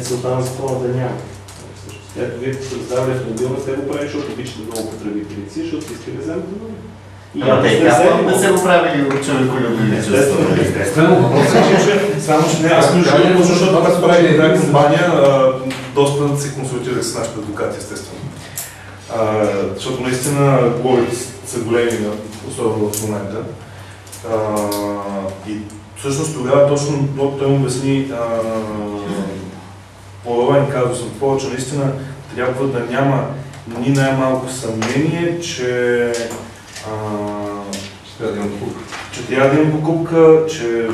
целта на закона да няма. Ето вие сте раздавали автомобил, не сте го правили, защото обичате много потребителици, защото искате да вземете нови. Не се го правили от човеколюбиви. Естествено, въпросът е, че само че не, аз не защото когато правим една кампания, доста се консултирах с нашите адвокати, естествено. Защото наистина глобите са големи, особено в момента. И всъщност тогава точно той му обясни подобен казус на това, че наистина трябва да няма ни най-малко съмнение, че трябва да има покупка, че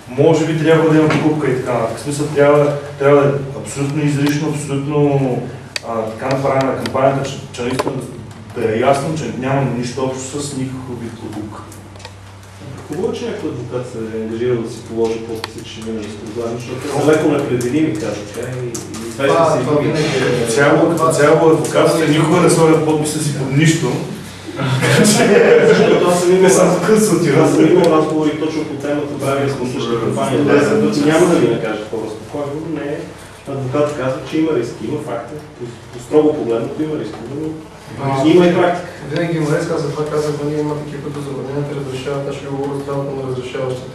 може би трябва да има покупка и така нататък. В смисъл трябва да е абсолютно изрично, абсолютно така направена кампанията, че наистина да е ясно, че няма нищо общо с никакъв вид покупка. Хубаво, че някой адвокат се е ангажирал да си положи подписи, че не разпознавам, защото са леко непредвидими, казаха, и Като цяло адвокатите никога не слагат подписа си под нищо. Защото аз съм имал разговори точно по темата, правили сме същата кампания 10 пъти, няма да ви накажа по-спокойно, не. Адвокат казва, че има риски, има факти. Строго погледнато има риски, но има и практика. Винаги има риск, аз за това казах, ние има такива, които забранените разрешават, аз ще говоря за на разрешаващите.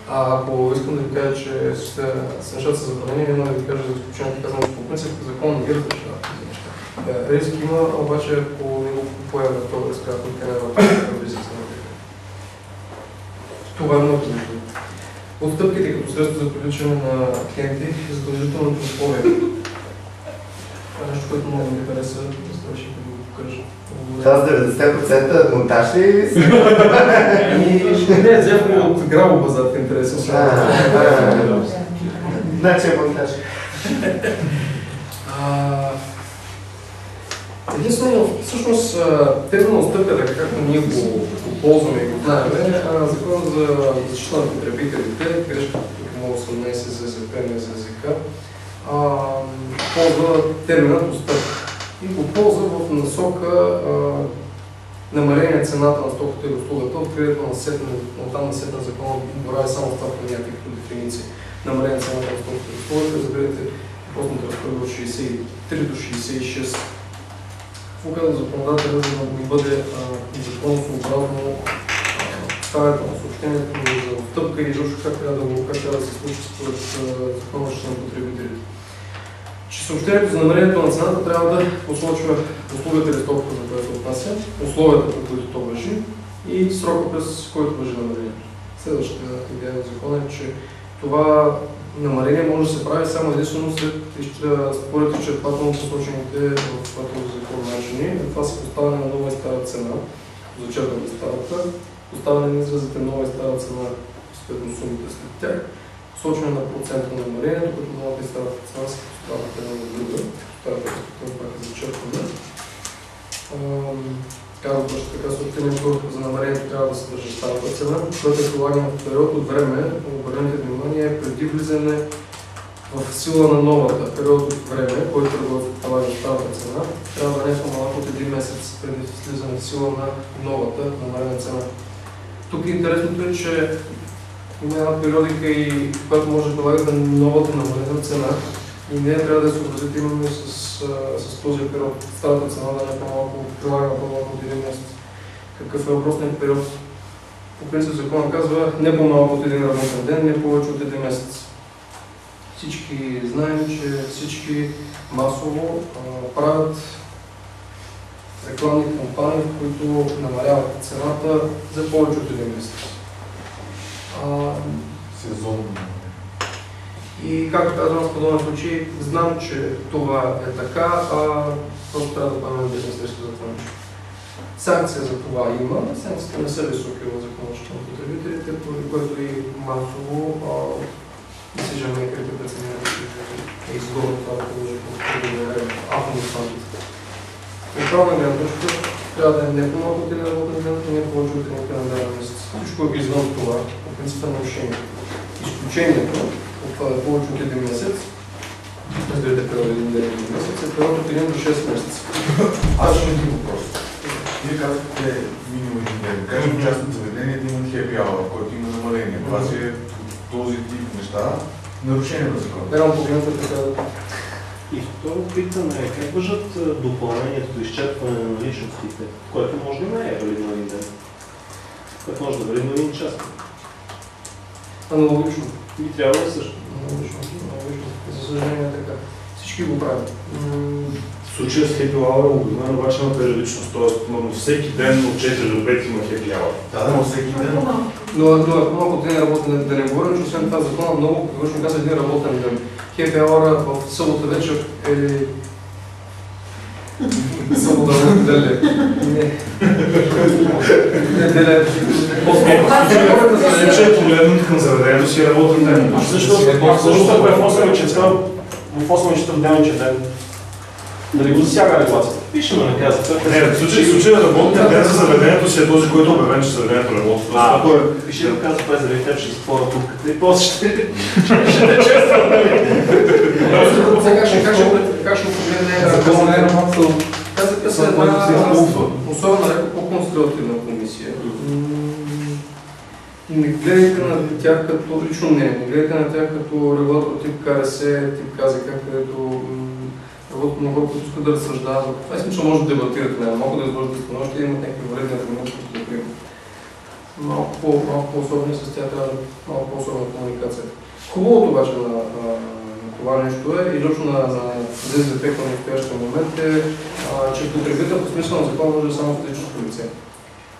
Ако искам да ви кажа, че нещата са забранени, няма да ви кажа за изключението, казвам, че по принцип закон не ги разрешава тези неща. Риск има, обаче ако не го появя това риск, ако не трябва да бизнес на това е много важно. Отстъпките като средство за привличане на клиенти и задължителното условие. Това е нещо, което много ми хареса, да ще го покажа. Това с 90% монтаж ли? Не, взех го от грабобазар в интересен. Значи е монтаж. Единствено, всъщност, термина отстъпката, както ние го ползваме и го знаем, закон за защита на потребителите, грешка, тук много съм не се ЗЗП, не ЗЗК, ползва терминът отстъпка и го ползва в насока намаление цената на стоката и услугата, откъдето оттам на сетна закона борави само това понятие като дефиниция. Намаление цената на стоката и услугата, разберете, постната разпоред от 63 до 66. Указа законодателя, за да не бъде законосъобразно ставането на съобщението за отстъпка и изобщо как трябва да се случи според закона на потребителите. Че съобщението за намалението на цената трябва да посочва условията или стоката, за която се отнася, условията, по които то важи и срока, през който важи намалението. Следващата идея на закона е, че това намаление може да се прави само единствено според изчерпателно посочените в този закон начини. Това се поставяне на нова и стара цена, зачерпване на старата, поставяне на изразите нова и стара цена, съответно сумите след тях, посочване на процента на намалението, като новата и старата цена се поставят една на друга, старата пак е зачерпване. Казвам точно така, съобщението за намалението трябва да съдържа старата цена, което е прилагано в период от време, обърнете внимание, преди влизане в сила на новата период от време, който прилага старата цена, трябва да не е по-малко от един месец преди влизане в сила на новата намалена цена. Тук интересното е, че има една периодика, и която може да прилага новата намалена цена, и не трябва да се съобразите именно с този период. Старата цена да не е по-малко, прилагана по-малко от един месец. Какъв е въпросният период? По принцип закона казва не по-малко от един работен ден, не повече от един месец. Всички знаем, че всички масово правят рекламни кампании, в които намаляват цената за повече от един месец. Сезонно. И както казвам, в подобен случай, знам, че това е така, просто трябва да правим бизнес срещу за това нещо. Санкция за това има, санкциите не са високи в законодателството на потребителите, поради което и масово decision-makерите преценяват, че е изгодно това да положи по автоматизацията. От правна гледна точка трябва да е не по-малко от един работен ден, и не повече от един календарен месец. Всичко е извън това, по принцип е нарушение. Изключението от това да повече от един месец, разбирате период един ден и един месец, е период от 1 до 6 месеца. Аз ще един въпрос. Вие казахте минимум един ден. Кажем частното заведение да имат happy hour, в който има намаление. Това си е този тип неща. Нарушение на закона. Реално погледната така. И второ питане е как въжат допълнението до изчерпване на наличностите, което може да не е валидно един ден, което може да валидно един час. Аналогично. И трябва да е също. Аналогично. За съжаление е така. Всички го правят. В случая с Happy Hour обикновено обаче има периодичност, т.е. всеки ден от 4 до 5 има Happy Hour. Да, но всеки ден. Но ако малко ден работен, да не говорим, че освен това закона много категорично казва един работен ден. Happy Hour в събота вечер е събота неделя. Неделя. В случая погледнато към заведението си е работен ден. Също ако е в 8 вечерта, в 8 вечерта в делничен ден, дали го засяга регулацията? Пише ме наказа. Не, в случая работен ден за заведението си е този, който е обявен, че заведението работи. Ако пише да казва, това е заради теб, ще изпора тупката и после ще те чествам, нали? Как ще погледне Казаха се една особена леко по-консервативна комисия. Не гледайте на тях като лично мнение, не гледайте на тях като регулатор тип КРС, тип КЗК, където работно хора, които искат да разсъждават. Това е смисъл, може да дебатирате, не могат да изложат становище, да имат някакви вредни аргументи, които да приемат. Малко по-особено с тях трябва малко по-особена комуникация. Хубавото обаче на това нещо е, и точно на ЗЗП към настоящия момент е, че потребител по смисъл на закон може само физическо лице.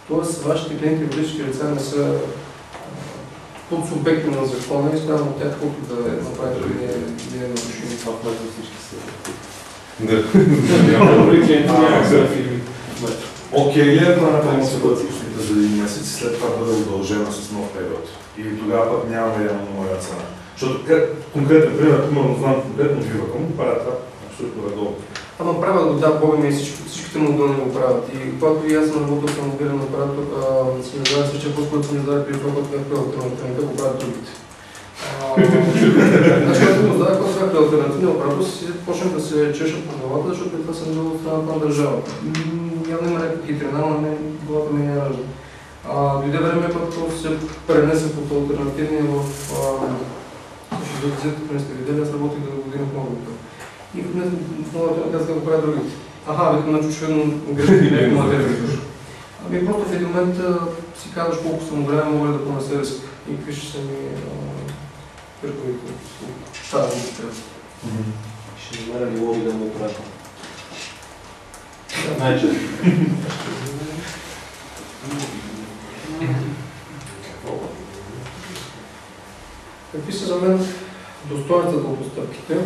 Тоест, вашите клиенти и юридически лица не са подсубекти на закона и спрямо от тях, колко да направите вие нарушени. Това в момента всички са. Добри клиенти няма са фирми. Окей ли е на пълната за един месец и след това бъде удължена с нов период? Или тогава пък няма реално моя цена? Защото конкретен пример, примерно знам конкретно Viva.com, правят това абсолютно редовно. Ама правят го, да, Бога ми и всичките модели го правят. И когато и аз съм работил към мобилен оператор, си не знае същия път, който съм издали при това, който бях при алтернативните, го правят другите. Значи, когато го издали, когато бях при алтернативния оператор, си почнах да се чешат по главата, защото това съм бил от страната на държавата. Явно има някаква хитрина, но главата ми не е ражда. Дойде време, когато се пренесе под алтернативния в Шизовизията, ако не сте видели, аз работих до година в Мордовка. И в новата казах да го правя другите. Викам, значи очевидно грешки не е материя. Ами просто в един момент си казваш колко съм голям, мога ли да понеса риск и какви ще са ми приходите. Това да го трябва. Ще намеря ли лоби да му оправя? Най-често. Какви са за мен достоинствата от постъпките?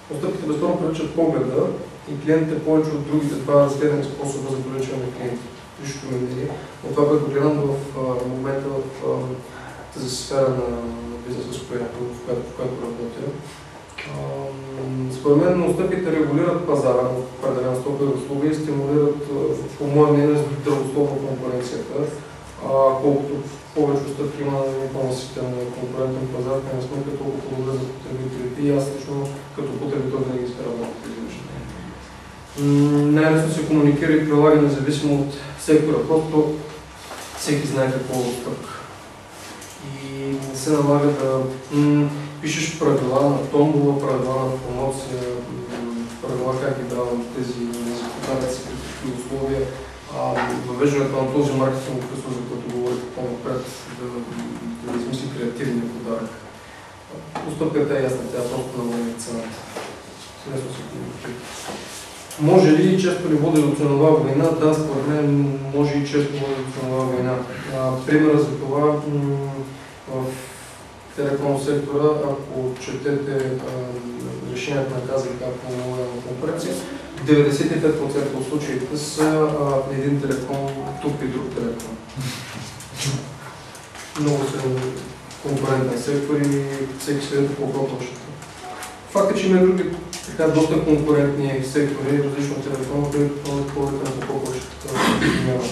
Постъпките безспорно привличат погледа и клиентите повече от другите два разгледани способа за привличане на клиенти. Личното ми мнение. От това, което гледам в момента в тази сфера на бизнеса, в която работя. Според мен отстъпките регулират пазара в определена степен услуга и стимулират, по мое мнение, здравословно конкуренцията. Колкото повече отстъпки има на по-наситен конкурентен пазар, не сметка толкова по-добре за потребителите и аз лично като потребител да ги изкарам на тези неща. Най-лесно се комуникира и прилага независимо от сектора, просто всеки знае какво е отстъпка. И не се налага да пишеш правила на томбола, правила на промоция, правила как ги давам тези незаконници при такива условия. Въвеждането на този маркетинг, за който говорите по-напред, да измисли креативния подарък. Постъпката е ясна, тя просто намалява цената. Може ли често ли води до ценова война? Да, според мен може и често води до ценова война. Примерът за това в телеком сектора, ако четете решението на КЗК по конкуренция, 95% от случаите са един телеком, тук и друг телеком. Много са конкурентни сектори, всеки следва по пропълщата. Факт е, че има други доста конкурентни сектори, различно телефона, които повече на пропълщата няма.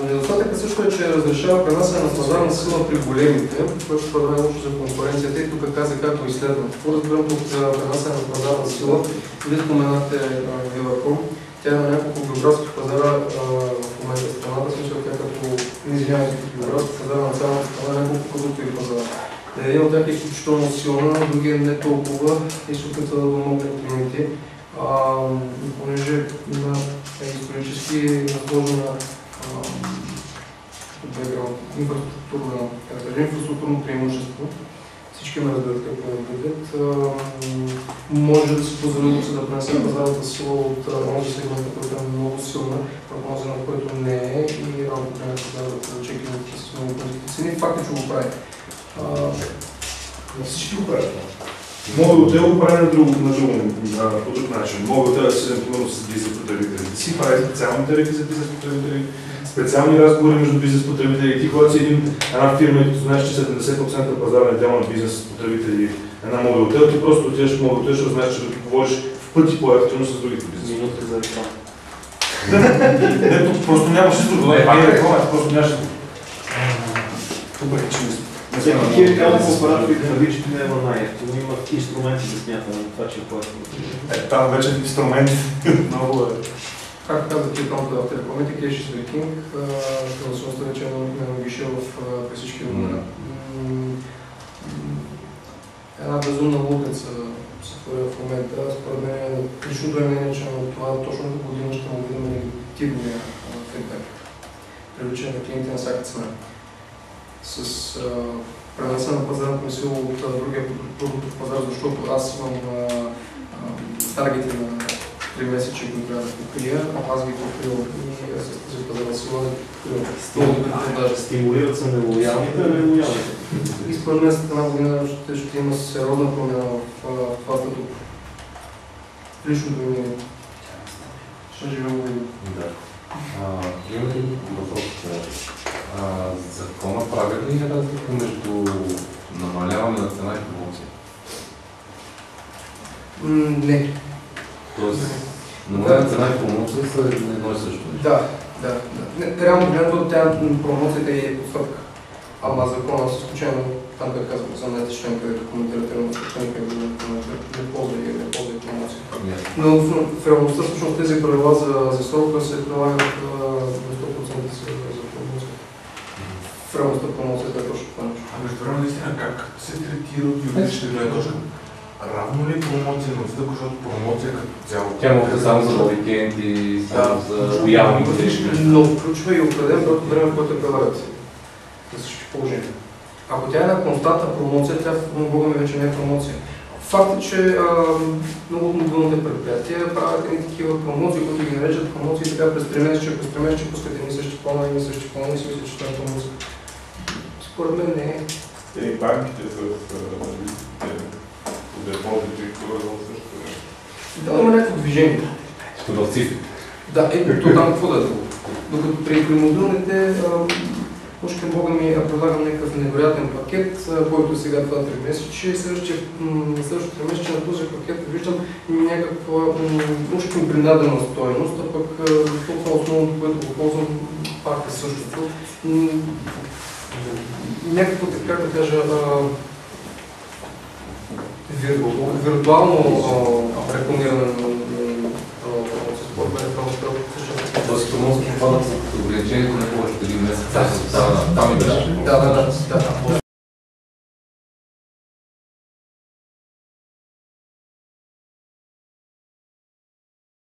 Недостатъкът също е, че разрешава пренасяне на пазарна сила при големите, което според мен лошо за конкуренцията и тук каза как го изследвам. Какво разбирам тук за пренасяне на пазарна сила? Вие споменахте Viva.com. Тя има няколко географски пазара в момента извинявайте, като говорят, пазара на цялата страна, няколко продуктови пазара. Един от тях е изключително силна, другия не толкова и се опитва да помогне на клиенти. Понеже има исторически насложена инфраструктурно преимущество, всички ме разберат какво е предвид, може да се позволи да пренесе пазарната сила от онзи сегмента, който е много силна, прогноза на който не е и рамката на пазара да чеки с много по-ниски цени. Факт е, че го прави. Всички го правят. Мога да го прави по друг начин. Мога да се именно с бизнес потребители. Да си прави специални тарифи за бизнес потребители, специални разговори между бизнес потребители. И ти, когато си една фирма и като знаеш, че 70% пазарен дял на бизнес потребители една мобилтел, ти просто отидеш в мобилтел, защото знаеш, че да говориш в пъти по-ефективно с другите бизнес. Минутка за реклама. Не, просто нямаш изгло. Просто нямаш изгло. Добре, че Всеки химикални оператори твърди, че не е най-ефтино, има инструменти да смятаме на това, че е по-ефтино. Там вече инструменти много е. Както казах, телекомите, телекомите, Cash is Breaking, финансовността вече е на гише при всички номера. Една безумна лудница се творя в момента. Според мен, личното е мнение, че на това точно до година ще му видим негативния фидбек. Привличане на клиенти на всяка цена. С пренеса на пазарната ми сила от другия продуктов пазар, защото аз имам таргети на 3 месеца, които трябва да покрия, а аз ги покривам и с тази пазарна сила да покривам. Стимулират се нелоялните, а нелоялните. И според мен след една година ще има сериозна промяна в това статут. Личното ми мнение. Ще живем година. Да. Имате ли въпрос? Закона прави ли разлика между намаляване на цена и промоция? Не. Тоест, намаляване на цена и промоция са едно и също. Да. Реално гледното, промоцията е постъпка. Ама закона с изключение там, къде казвам, за най член, където коментирате на също не ползва и промоция. Но в реалността всъщност тези правила за срока се прилагат на 100% за промоция. В реалността промоцията е точно това нещо. Между време наистина как се третира от юридическа гледна точка? Равно ли промоция на въздух, защото промоция като цяло? Тя може само за уикенди, само за лоялни годишни. Но включва и определен брой от време, което е прилагат за всички положения. Ако тя е на константна промоция, тя в Бога ми вече не е промоция. Факт е, че много от мобилните предприятия правят едни такива промоции, които ги нарежат промоции така през 3 месеца пускат едни същи плана, едни същи плана и си мисля, че това е промоция. Според мен не е. И банките с депозити и това също не. Да, има някакво движение. Продавци. Да, ето там какво да е друго. Докато при мобилните, може към Бога ми предлагам някакъв невероятен пакет, който сега това 3 месече и следващото 3 месече на този пакет виждам някаква може към принадена стойност, а пък толкова основното, което го ползвам, пак е същото. Някакво, как да кажа, виртуално рекламиране на спорт, Тоест, промоция попадат с ограничението на повече от 1 месец. Там и беше. Да.